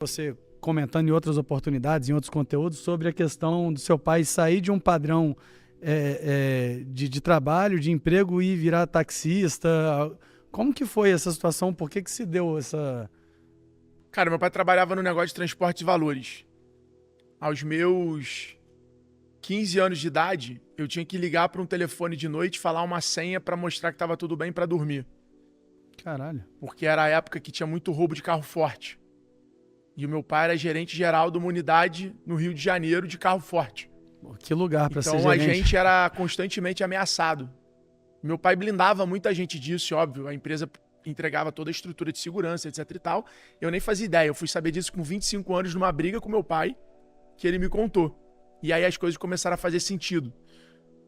Você comentando em outras oportunidades, em outros conteúdos, sobre a questão do seu pai sair de um padrão de trabalho, de emprego e virar taxista. Como que foi essa situação? Por que se deu essa... Cara, meu pai trabalhava no negócio de transporte de valores. Aos meus 15 anos de idade, eu tinha que ligar para um telefone de noite, falar uma senha para mostrar que estava tudo bem para dormir. Caralho. Porque era a época que tinha muito roubo de carro forte. E o meu pai era gerente geral de uma unidade no Rio de Janeiro de carro forte. Que lugar para ser Então gerente. a gente era constantemente ameaçado. Meu pai blindava muita gente disso, óbvio. A empresa entregava toda a estrutura de segurança, etc e tal. Eu nem fazia ideia. Eu fui saber disso com 25 anos numa briga com meu pai, que ele me contou. E aí as coisas começaram a fazer sentido.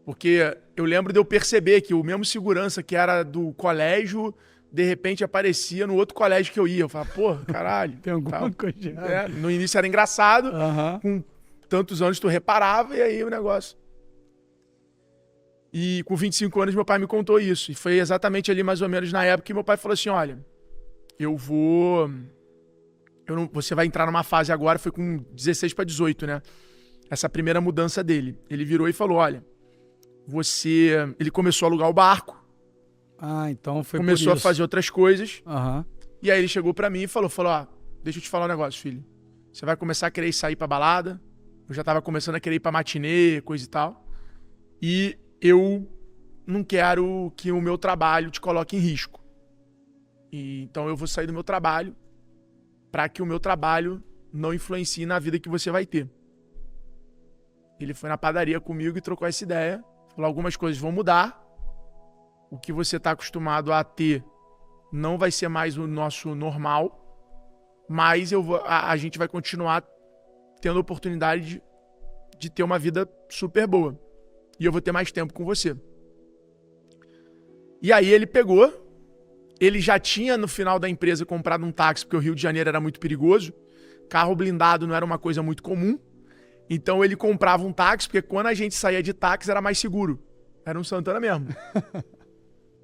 Porque eu lembro de eu perceber que o mesmo segurança que era do colégio, de repente aparecia no outro colégio que eu ia. Eu falava, pô, caralho. Tem alguma coisa errada. No início era engraçado, Uhum. com tantos anos tu reparava e aí o negócio. E com 25 anos meu pai me contou isso. E foi exatamente ali mais ou menos na época que meu pai falou assim, olha, você vai entrar numa fase agora, foi com 16 para 18, né? Essa primeira mudança dele. Ele virou e falou, olha, ele começou a alugar o barco. Ah, então foi começou por a isso. fazer outras coisas. Uhum. E aí ele chegou pra mim e falou, ó, deixa eu te falar um negócio, filho. Você vai começar a querer sair pra balada. Eu já tava começando a querer ir pra matinê, coisa e tal. E eu não quero que o meu trabalho te coloque em risco. Então eu vou sair do meu trabalho pra que o meu trabalho não influencie na vida que você vai ter. Ele foi na padaria comigo e trocou essa ideia. Falou, algumas coisas vão mudar. O que você está acostumado a ter não vai ser mais o nosso normal, mas a gente vai continuar tendo a oportunidade de ter uma vida super boa. E eu vou ter mais tempo com você. E aí ele já tinha no final da empresa comprado um táxi, porque o Rio de Janeiro era muito perigoso, carro blindado não era uma coisa muito comum, então ele comprava um táxi, porque quando a gente saía de táxi era mais seguro. Era um Santana mesmo.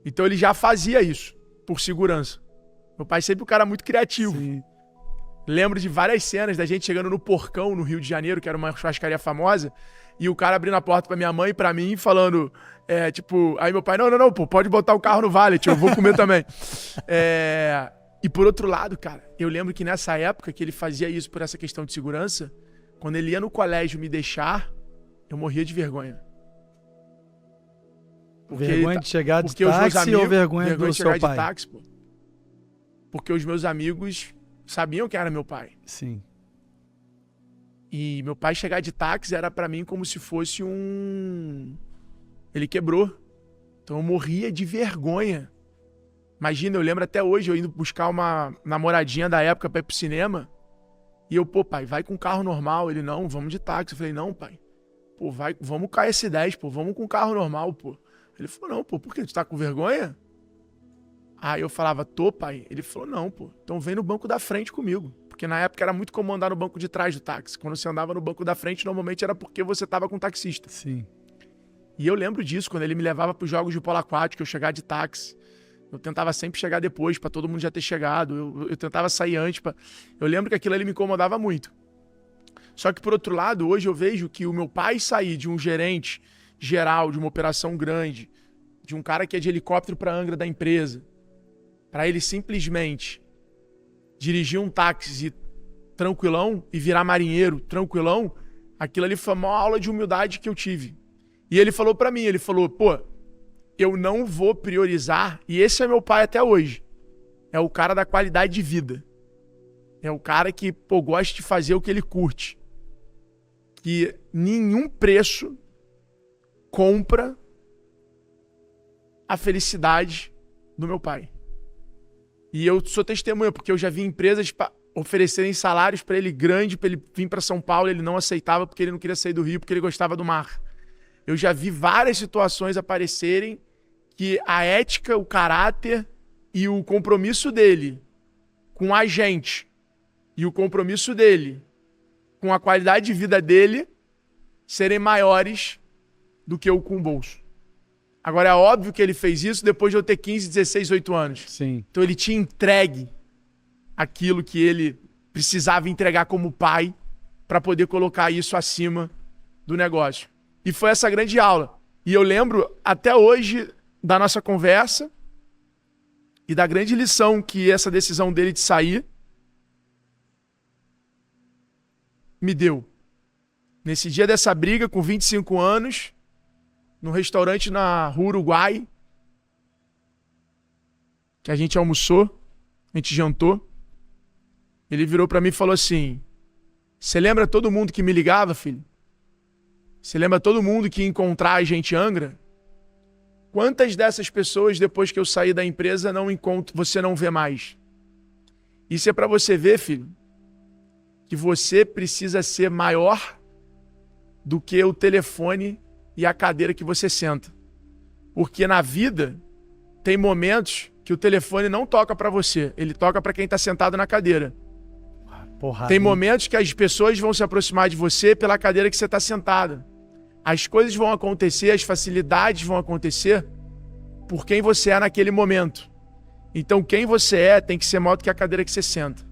Então ele já fazia isso, por segurança. Meu pai sempre um cara muito criativo. Sim. Lembro de várias cenas da gente chegando no Porcão, no Rio de Janeiro, que era uma churrascaria famosa, e o cara abrindo a porta pra minha mãe e pra mim, falando, aí meu pai, não, pô, pode botar o carro no valet, eu vou comer também. E por outro lado, cara, eu lembro que nessa época que ele fazia isso por essa questão de segurança, quando ele ia no colégio me deixar, eu morria de vergonha. Vergonha de chegar de táxi ou vergonha do seu pai? Táxi, pô. Porque os meus amigos sabiam que era meu pai. Sim. E meu pai chegar de táxi era pra mim como se fosse Ele quebrou. Então eu morria de vergonha. Imagina, eu lembro até hoje eu indo buscar uma namoradinha da época pra ir pro cinema. E eu, pô, pai, vai com carro normal. Ele, não, vamos de táxi. Eu falei, não, pai. Pô, vamos com a S10, pô, vamos com carro normal, pô. Ele falou, não, pô, por quê? Tu tá com vergonha? Aí eu falava, tô, pai. Ele falou, não, pô, então vem no banco da frente comigo. Porque na época era muito comum andar no banco de trás do táxi. Quando você andava no banco da frente, normalmente era porque você tava com um taxista. Sim. E eu lembro disso, quando ele me levava pros jogos de polo aquático, eu chegava de táxi. Eu tentava sempre chegar depois, pra todo mundo já ter chegado. Eu tentava sair antes. Eu lembro que aquilo ali me incomodava muito. Só que, por outro lado, hoje eu vejo que o meu pai sair de um gerente geral, de uma operação grande, de um cara que é de helicóptero para Angra da empresa, para ele simplesmente dirigir um táxi tranquilão e virar marinheiro tranquilão, aquilo ali foi uma aula de humildade que eu tive. E ele falou para mim, ele falou, pô, eu não vou priorizar, e esse é meu pai até hoje, é o cara da qualidade de vida. É o cara que, pô, gosta de fazer o que ele curte. Que nenhum preço compra a felicidade do meu pai. E eu sou testemunha, porque eu já vi empresas oferecerem salários para ele grande, para ele vir para São Paulo, ele não aceitava porque ele não queria sair do Rio, porque ele gostava do mar. Eu já vi várias situações aparecerem que a ética, o caráter e o compromisso dele com a gente e o compromisso dele com a qualidade de vida dele serem maiores do que eu com o bolso. Agora, é óbvio que ele fez isso depois de eu ter 15, 16, 18 anos. Sim. Então ele tinha entregue aquilo que ele precisava entregar como pai para poder colocar isso acima do negócio. E foi essa grande aula. E eu lembro até hoje da nossa conversa e da grande lição que essa decisão dele de sair me deu. Nesse dia dessa briga, com 25 anos, num restaurante na Rua Uruguai, que a gente almoçou, a gente jantou, ele virou para mim e falou assim: você lembra todo mundo que me ligava, filho? Você lembra todo mundo que ia encontrar a gente em Angra? Quantas dessas pessoas, depois que eu saí da empresa, você não vê mais? Isso é para você ver, filho, que você precisa ser maior do que o telefone e a cadeira que você senta. Porque na vida tem momentos que o telefone não toca para você, ele toca para quem está sentado na cadeira. Porra, tem momentos que as pessoas vão se aproximar de você pela cadeira que você está sentada. As coisas vão acontecer, as facilidades vão acontecer por quem você é naquele momento. Então quem você é tem que ser maior do que a cadeira que você senta.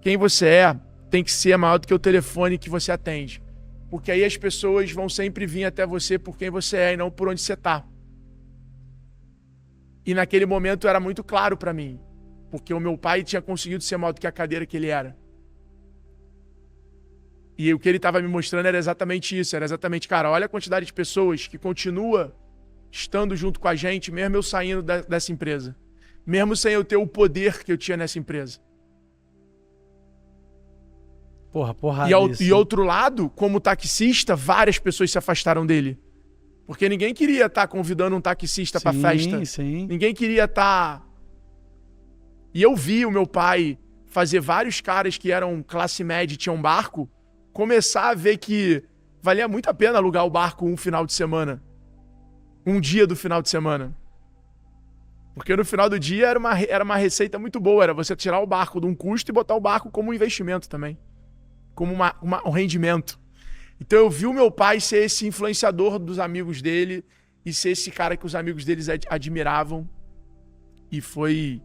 Quem você é tem que ser maior do que o telefone que você atende. Porque aí as pessoas vão sempre vir até você por quem você é e não por onde você está. E naquele momento era muito claro para mim. Porque o meu pai tinha conseguido ser maior do que a cadeira que ele era. E o que ele estava me mostrando era exatamente isso. Era exatamente, cara, olha a quantidade de pessoas que continua estando junto com a gente, mesmo eu saindo dessa empresa. Mesmo sem eu ter o poder que eu tinha nessa empresa. Porra, e outro lado, como taxista, várias pessoas se afastaram dele. Porque ninguém queria estar convidando um taxista para festa. Sim. Ninguém queria estar... E eu vi o meu pai fazer vários caras que eram classe média e tinham barco, começar a ver que valia muito a pena alugar o barco um final de semana. Um dia do final de semana. Porque no final do dia era uma receita muito boa. Era você tirar o barco de um custo e botar o barco como um investimento também. Como um rendimento. Então eu vi o meu pai ser esse influenciador dos amigos dele e ser esse cara que os amigos deles admiravam. E foi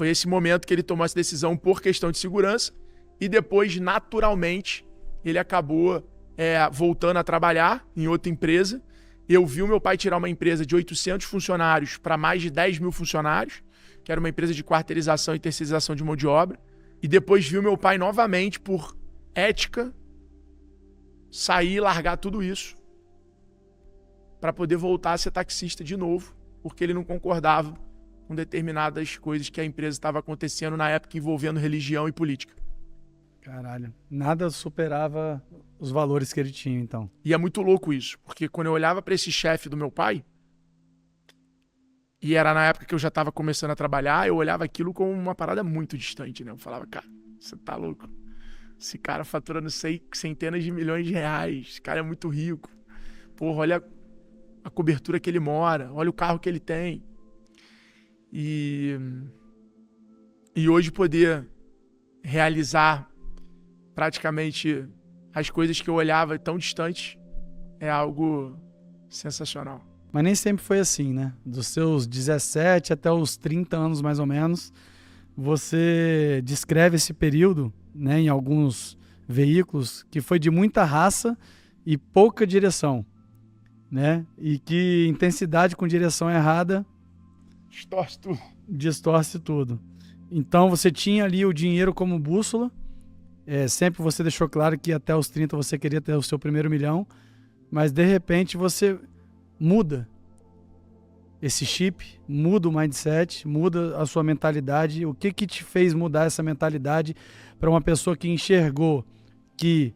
esse momento que ele tomou essa decisão por questão de segurança. E depois, naturalmente, ele acabou voltando a trabalhar em outra empresa. Eu vi o meu pai tirar uma empresa de 800 funcionários para mais de 10 mil funcionários, que era uma empresa de quarteirização e terceirização de mão de obra. E depois vi o meu pai novamente, por ética, sair e largar tudo isso para poder voltar a ser taxista de novo, porque ele não concordava com determinadas coisas que a empresa estava acontecendo na época envolvendo religião e política. Caralho, nada superava os valores que ele tinha, então. E é muito louco isso, porque quando eu olhava para esse chefe do meu pai, e era na época que eu já estava começando a trabalhar, eu olhava aquilo como uma parada muito distante, né? Eu falava, cara, você tá louco? Esse cara faturando centenas de milhões de reais, esse cara é muito rico. Porra, olha a cobertura que ele mora, olha o carro que ele tem. E hoje poder realizar praticamente as coisas que eu olhava tão distantes é algo sensacional. Mas nem sempre foi assim, né? Dos seus 17 até os 30 anos, mais ou menos, você descreve esse período, né, em alguns veículos, que foi de muita raça e pouca direção, né? E que intensidade com direção errada distorce tudo. Então você tinha ali o dinheiro como bússola. Sempre você deixou claro que até os 30 você queria ter o seu primeiro milhão, mas de repente você muda esse chip, muda o mindset, muda a sua mentalidade. O que te fez mudar essa mentalidade para uma pessoa que enxergou que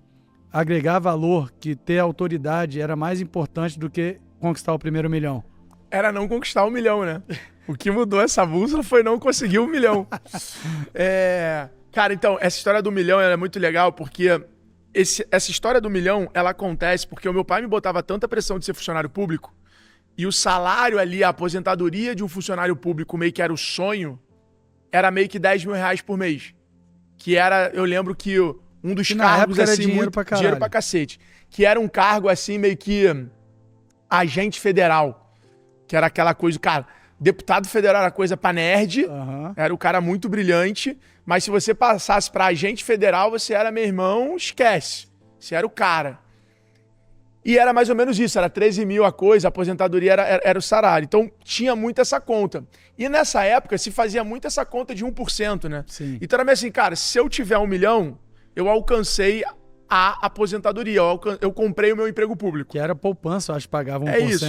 agregar valor, que ter autoridade era mais importante do que conquistar o primeiro milhão? Era não conquistar 1 milhão, né? O que mudou essa bússola foi não conseguir 1 milhão. Cara, então, essa história do milhão ela é muito legal porque essa história do milhão, ela acontece porque o meu pai me botava tanta pressão de ser funcionário público e o salário ali, a aposentadoria de um funcionário público meio que era o sonho, era meio que 10 mil reais por mês. Que era, eu lembro que um dos cargos era assim, dinheiro pra cacete. Que era um cargo assim meio que agente federal. Que era aquela coisa, cara, deputado federal era coisa pra nerd, era o cara muito brilhante, Mas se você passasse para agente federal, você era meu irmão, esquece. Você era o cara. E era mais ou menos isso, era 13 mil a coisa, a aposentadoria era o salário. Então tinha muito essa conta. E nessa época se fazia muito essa conta de 1%, né? Sim. Então era meio assim, cara, se eu tiver 1 milhão, eu alcancei a aposentadoria, eu comprei o meu emprego público. Que era poupança, eu acho que pagava 1%. É isso.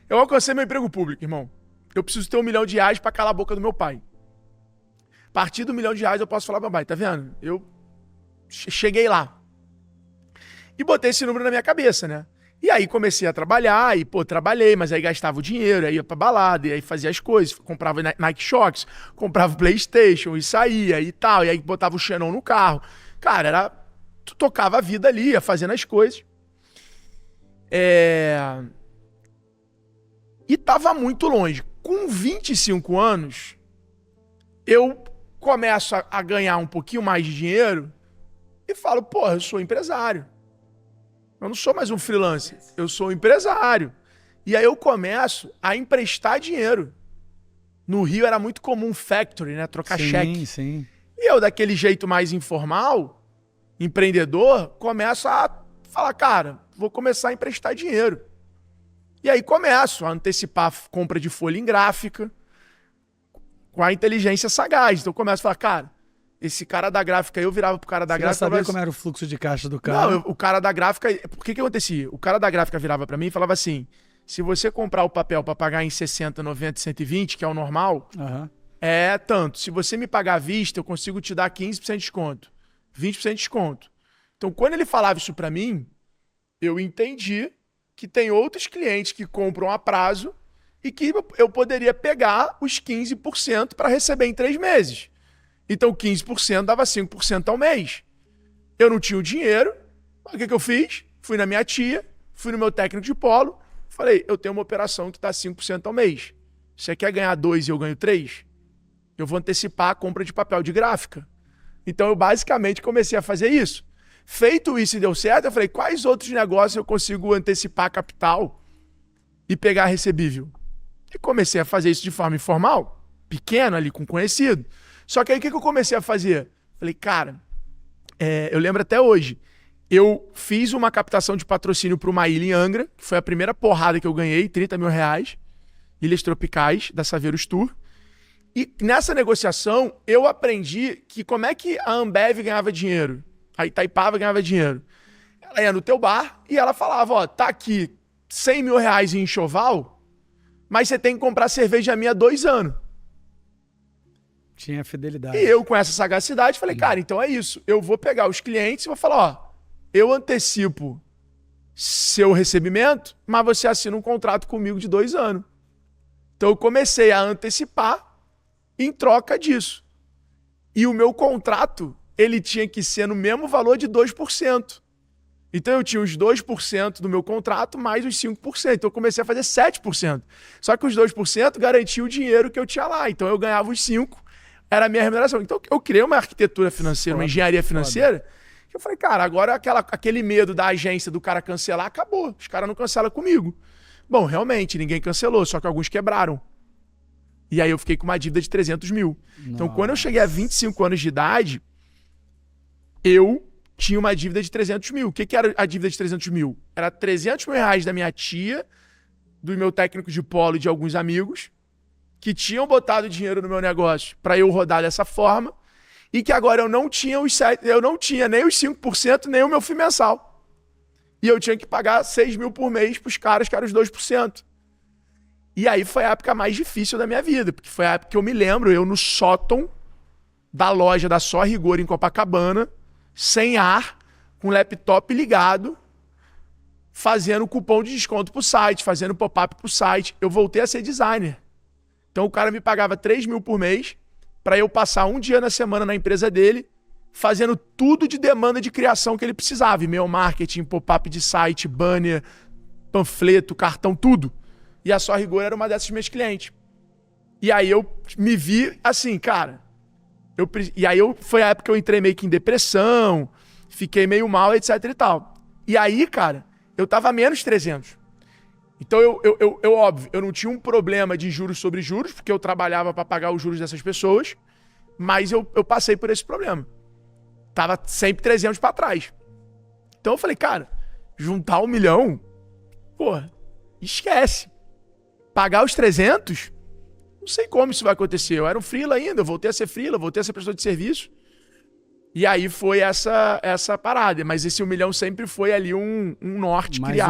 Eu alcancei meu emprego público, irmão. Eu preciso ter R$1 milhão para calar a boca do meu pai. A partir do R$1 milhão eu posso falar, papai, tá vendo? Eu cheguei lá. E botei esse número na minha cabeça, né? E aí comecei a trabalhar, e trabalhei, mas aí gastava o dinheiro, aí ia pra balada, e aí fazia as coisas, comprava Nike Shox, comprava o PlayStation, e saía e tal, e aí botava o Xenon no carro. Cara, tu tocava a vida ali, ia fazendo as coisas. E tava muito longe. Com 25 anos, eu começo a ganhar um pouquinho mais de dinheiro e falo, porra, eu sou empresário. Eu não sou mais um freelancer, eu sou um empresário. E aí eu começo a emprestar dinheiro. No Rio era muito comum factory, né? Trocar cheque. Sim. E eu, daquele jeito mais informal, empreendedor, começo a falar, cara, vou começar a emprestar dinheiro. E aí começo a antecipar a compra de folha em gráfica com a inteligência sagaz. Então eu começo a falar, cara, esse cara da gráfica, eu virava pro cara da gráfica... Você já sabia como era o fluxo de caixa do cara? Não, o cara da gráfica... Por que acontecia? O cara da gráfica virava pra mim e falava assim, se você comprar o papel pra pagar em 60, 90, 120, que é o normal, é tanto. Se você me pagar à vista, eu consigo te dar 15% de desconto, 20% de desconto. Então, quando ele falava isso pra mim, eu entendi que tem outros clientes que compram a prazo e que eu poderia pegar os 15% para receber em 3 meses. Então 15% dava 5% ao mês. Eu não tinha o dinheiro, o que eu fiz? Fui na minha tia, fui no meu técnico de polo, falei, eu tenho uma operação que dá 5% ao mês. Você quer ganhar 2 e eu ganho 3? Eu vou antecipar a compra de papel de gráfica. Então eu basicamente comecei a fazer isso. Feito isso e deu certo, eu falei, quais outros negócios eu consigo antecipar capital e pegar recebível? E comecei a fazer isso de forma informal, pequeno ali, com conhecido. Só que aí o que eu comecei a fazer? Falei, cara, eu lembro até hoje, eu fiz uma captação de patrocínio para uma ilha em Angra, que foi a primeira porrada que eu ganhei, R$30 mil, Ilhas Tropicais, da Saveiros Tour. E nessa negociação, eu aprendi que como é que a Ambev ganhava dinheiro, a Itaipava ganhava dinheiro. Ela ia no teu bar e ela falava, ó, tá aqui R$100 mil em enxoval, mas você tem que comprar cerveja minha há 2 anos. Tinha fidelidade. E eu, com essa sagacidade, falei, cara, então é isso. Eu vou pegar os clientes e vou falar, ó, eu antecipo seu recebimento, mas você assina um contrato comigo de 2 anos. Então eu comecei a antecipar em troca disso. E o meu contrato, ele tinha que ser no mesmo valor de 2%. Então eu tinha os 2% do meu contrato mais os 5%. Então eu comecei a fazer 7%. Só que os 2% garantia o dinheiro que eu tinha lá. Então eu ganhava os 5%. Era a minha remuneração. Então eu criei uma arquitetura financeira, uma engenharia financeira, que eu falei, cara, agora aquele medo da agência do cara cancelar acabou. Os caras não cancelam comigo. Bom, realmente, ninguém cancelou, só que alguns quebraram. E aí eu fiquei com uma dívida de 300 mil. Nossa. Então quando eu cheguei a 25 anos de idade, eu tinha uma dívida de 300 mil. O que era a dívida de 300 mil? Era 300 mil reais da minha tia, do meu técnico de polo e de alguns amigos, que tinham botado dinheiro no meu negócio para eu rodar dessa forma, e que agora eu não tinha nem os 5%, nem o meu FII mensal. E eu tinha que pagar 6 mil por mês para os caras que eram os 2%. E aí foi a época mais difícil da minha vida, porque foi a época que eu me lembro, eu no sótão da loja da Só Rigor em Copacabana, sem ar, com o laptop ligado, fazendo cupom de desconto pro site, fazendo pop-up pro site. Eu voltei a ser designer. Então o cara me pagava 3 mil por mês para eu passar um dia na semana na empresa dele, fazendo tudo de demanda de criação que ele precisava. E-mail marketing, pop-up de site, banner, panfleto, cartão, tudo. E a Só Rigor era uma dessas minhas clientes. E aí eu me vi assim, cara. Foi a época que eu entrei meio que em depressão, fiquei meio mal, etc e tal. E aí, cara, eu tava menos 300. Então, óbvio, eu não tinha um problema de juros sobre juros, porque eu trabalhava para pagar os juros dessas pessoas, Mas eu passei por esse problema. Tava sempre 300 pra trás. Então eu falei, cara, juntar 1 milhão, porra, esquece. Pagar os 300, não sei como isso vai acontecer. Eu era um freela ainda, eu voltei a ser freela, voltei a ser prestador de serviço. E aí foi essa parada. Mas esse 1 milhão sempre foi ali um norte criado.